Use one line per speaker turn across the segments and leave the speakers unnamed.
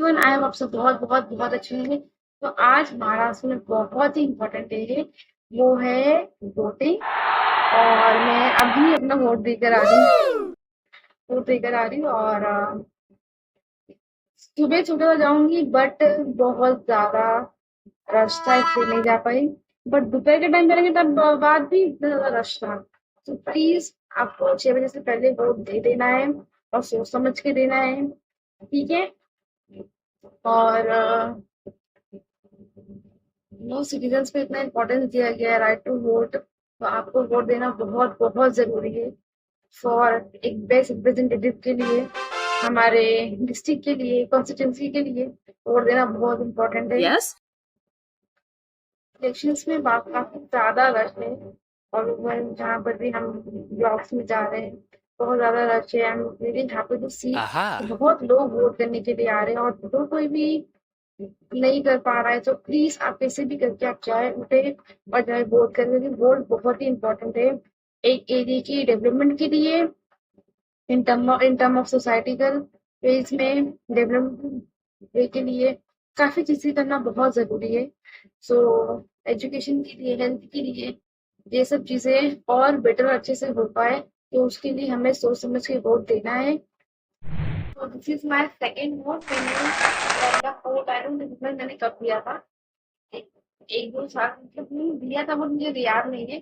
Everyone, I am आप सब बहुत बहुत बहुत अच्छे होंगे। तो आज महाराष्ट्र में बहुत ही इम्पोर्टेंट डे है, वो है वोटिंग। और मैं अभी अपना वोट देकर आ रही हूँ। और सुबह सुबह तो जाऊंगी, बट बहुत ज्यादा रश था इसलिए नहीं जा पाई। बट दोपहर के टाइम करेंगे तब बाद भी इतना ज्यादा रश था। तो प्लीज आपको 6 बजे से पहले वोट दे देना है, और सोच समझ के देना है, ठीक है। और नो सिटीजन्स को इतना इम्पोर्टेंस दिया गया है, राइट टू वोट। तो आपको वोट देना बहुत बहुत जरूरी है, फॉर एक बेस्ट रिप्रेजेंटेटिव के लिए, हमारे डिस्ट्रिक्ट के लिए, कॉन्स्टिट्यूंसी के लिए वोट देना बहुत इम्पोर्टेंट है।
Yes.
इलेक्शंस में बात काफी ज्यादा रश है। और जहाँ पर भी हम ब्लॉक्स में जा रहे हैं, बहुत ज्यादा रश है। मेरे यहाँ पे तो सी
Aha.
बहुत लोग वोट करने के लिए आ रहे हैं, और जो कोई भी नहीं कर पा रहा है तो प्लीज आप कैसे भी करके आप जाए, उठे और जाए वोट करने, क्योंकि वोट बहुत ही इम्पोर्टेंट है एक एरिया की डेवलपमेंट के लिए, in term of societal ways में डेवलपमेंट के लिए काफी चीजें करना बहुत जरूरी है। सो एजुकेशन के लिए, हेल्थ के लिए, ये सब चीजें और बेटर अच्छे से हो पाए, तो उसके लिए हमें सोच समझ के वोट देना है। तो this is my second vote. मैंने वोट आई डोंट रिमेम्बर मैंने कब दिया था। एक एक दो साल मतलब नहीं दिया था, वो मुझे याद नहीं है।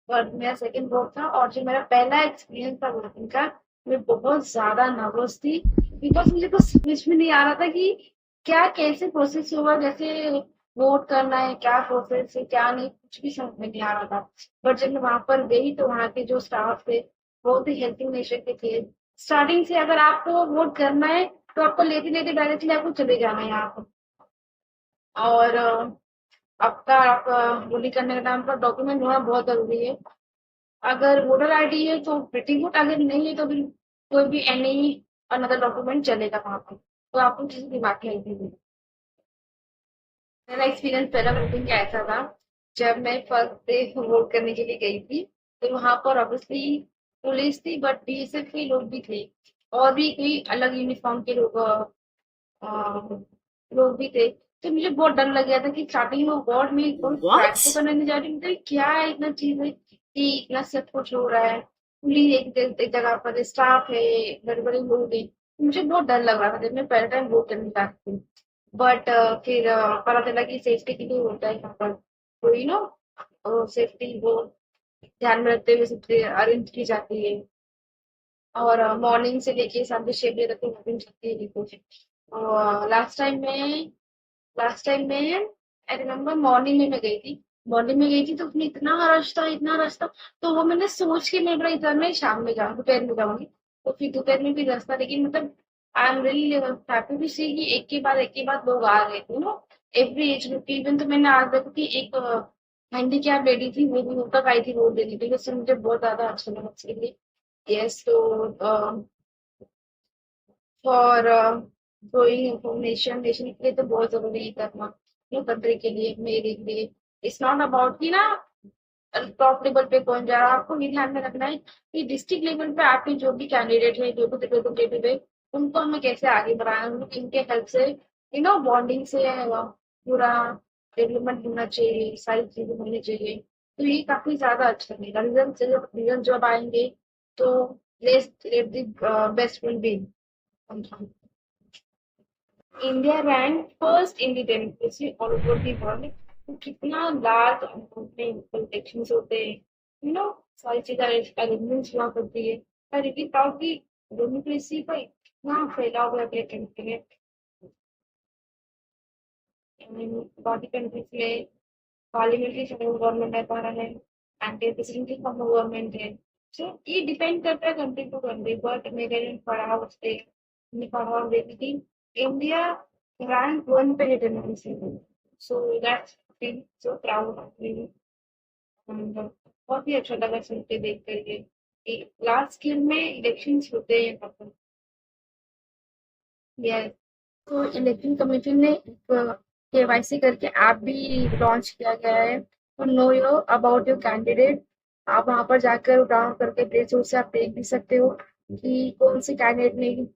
पर मेरा सेकंड वोट था, और जो मेरा पहला एक्सपीरियंस था वोटिंग का, मैं बहुत ज्यादा नर्वस थी, बिकॉज मुझे कुछ समझ में नहीं आ रहा था कि क्या कैसे प्रोसेस होगा, जैसे वोट करना है, क्या प्रोसेस है क्या नहीं, कुछ भी समझ में नहीं आ रहा था। बट जब मैं वहां पर गई तो वहां के जो स्टाफ थे बहुत ही हेल्पिंग नेचर के थे। स्टार्टिंग से अगर आपको वोट करना है तो आपको लेते लेते डायरेक्टली आपको चले जाना है यहाँ पर। और आपका होली करने के टाइम पर डॉक्यूमेंट होना बहुत जरूरी है। अगर वोटर आईडी है तो प्रीटी गुड, अगर नहीं है तो फिर कोई भी एनी अनदर डॉक्यूमेंट चलेगा वहां पर, तो आपको किसी दिमाग की आईडी नहीं। मेरा एक्सपीरियंस पहला वोटिंग का ऐसा था, जब मैं फर्स्ट डे वोट करने के लिए गई थी, तो वहां पर ऑब्वियसली पुलिस थी, बट बीएसएफ के लोग भी थे, और भी कोई अलग यूनिफॉर्म के लोग भी थे। तो मुझे बहुत डर लग गया था कि स्टार्टिंग में गॉड में कौन क्राइम तो
What?
करने नहीं जा रही, मतलब क्या है इतना चीज है कि इतना सब कुछ हो रहा है। पुलिस एक जगह पर स्टाफ है, बड़े बड़े लोग हैं। मुझे बहुत डर लग रहा था जब मैं पहले टाइम वोट करने जाती थी। बट फिर पता चला कि सेफ्टी के लिए होता है यहाँ पर, तो सेफ्टी वो ध्यान में रखते हुए सब अरेंज की जाती है। और मॉर्निंग से लेके शाम के 6 बजे तक वोटिंग चलती है देखो। और लास्ट टाइम में आई रिमेम्बर मॉर्निंग में मैं गई थी। मॉर्निंग में गई थी तो उसमें इतना रश था। तो वो मैंने सोच के मैं बड़ा इधर में शाम में जाऊँ, दोपहर में जाऊंगी। तो फिर दोपहर में भी रास्ता था, लेकिन मतलब I am really happy to see कि एक के बाद लोग आ रहे थे एवरी एज ग्रुप की। इवन तो मैंने आज देखो कि एक हैंडीकैप लेडी थी, वो भी तक आई थी वोट देने के लिए, उससे मुझे बहुत ज्यादा अच्छा लगा उसके लिए। यस, तो फॉर ग्रोइंग इंफॉर्मेशन नेशन के लिए तो बहुत जरूरी है करना, कंट्री के लिए, मेरे लिए। इट्स नॉट अबाउट कि ना टॉप लेवल पे कौन जा रहा है, आपको ये ध्यान में रखना है कि डिस्ट्रिक्ट लेवल पे आपके जो भी कैंडिडेट है, जो भी रिप्रेजेंटेटिव है, उनको हमें कैसे आगे बढ़ाना है, उनको इनके हेल्प से बॉन्डिंग से पूरा डेवलपमेंट होना चाहिए, सारी चीजें होनी चाहिए। तो ये काफी ज्यादा अच्छा लगेगा। रिजल्ट जब आएंगे तो let the best will be. India rank first in the democracy all over the world. तो कितना लार्ज अमाउंट में इलेक्शंस होते हैं, सारी चीजें अरेंजमेंट्स हुआ करती है। पर रियली प्राउड की डेमोक्रेसी का इतना फैला हुआ है कंट्री में, बाकी कंट्रीज में पार्लियामेंट्री फॉर्म गवर्नमेंट है, हमारा है एंटी प्रेसिडेंशियल फॉर्म गवर्नमेंट है। सो ये डिपेंड करता है कंट्री टू कंट्री, बट मेरे पढ़ा उससे पढ़ा देखी थी, इंडिया रैंक 1 पे है डेमोक्रेसी में। So that's feel so proud of me. बहुत ही अच्छा लगा सुन के देख करके। लास्ट ईयर में इलेक्शंस होते हैं यहाँ पर। यस, तो इलेक्शन कमीशन ने केवाईसी करके ऐप भी लॉन्च किया गया है, तो know your about your candidate. आप वहां पर जाकर डाउनलोड करके प्ले स्टोर से आप देख भी सकते हो कि कौन से कैंडिडेट ने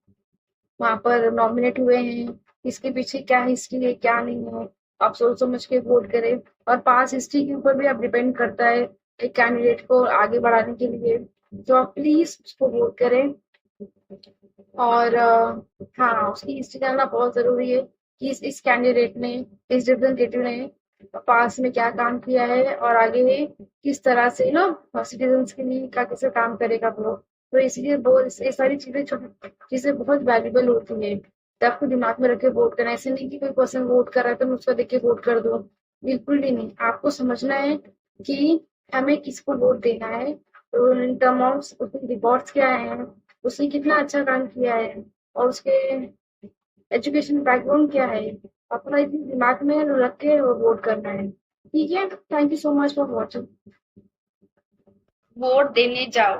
वहां पर नॉमिनेट हुए हैं, इसके पीछे क्या हिस्ट्री है क्या नहीं है, आप सोच समझ के वोट करें। और पास हिस्ट्री के ऊपर भी आप डिपेंड करता है एक कैंडिडेट को आगे बढ़ाने के लिए, तो आप प्लीज उसको वोट करें। और हाँ, उसकी हिस्ट्री जानना बहुत जरूरी है कि इस कैंडिडेट ने, इस रिप्रेजेंटेटिव ने पास में क्या काम किया है और आगे किस तरह से ना सिटीजन्स के लिए क्या कैसे काम करेगा वो। तो इसलिए बहुत ये सारी चीजें छोटी चीजें बहुत वैल्यूबल होती है, तो आपको दिमाग में रख के वोट करना है। ऐसे नहीं कि कोई पर्सन वोट कर रहा है तो मैं उसको देख के वोट कर दूं, बिल्कुल भी नहीं। आपको समझना है कि हमें किसको वोट देना है, तो इन टर्म ऑफ उसके रिवॉर्ड्स क्या है, उसने कितना अच्छा काम किया है, और उसके एजुकेशन बैकग्राउंड क्या है, अपना इतनी दिमाग में रख के वोट करना है। ठीक है, thank you so much for watching. Vote देने जाओ।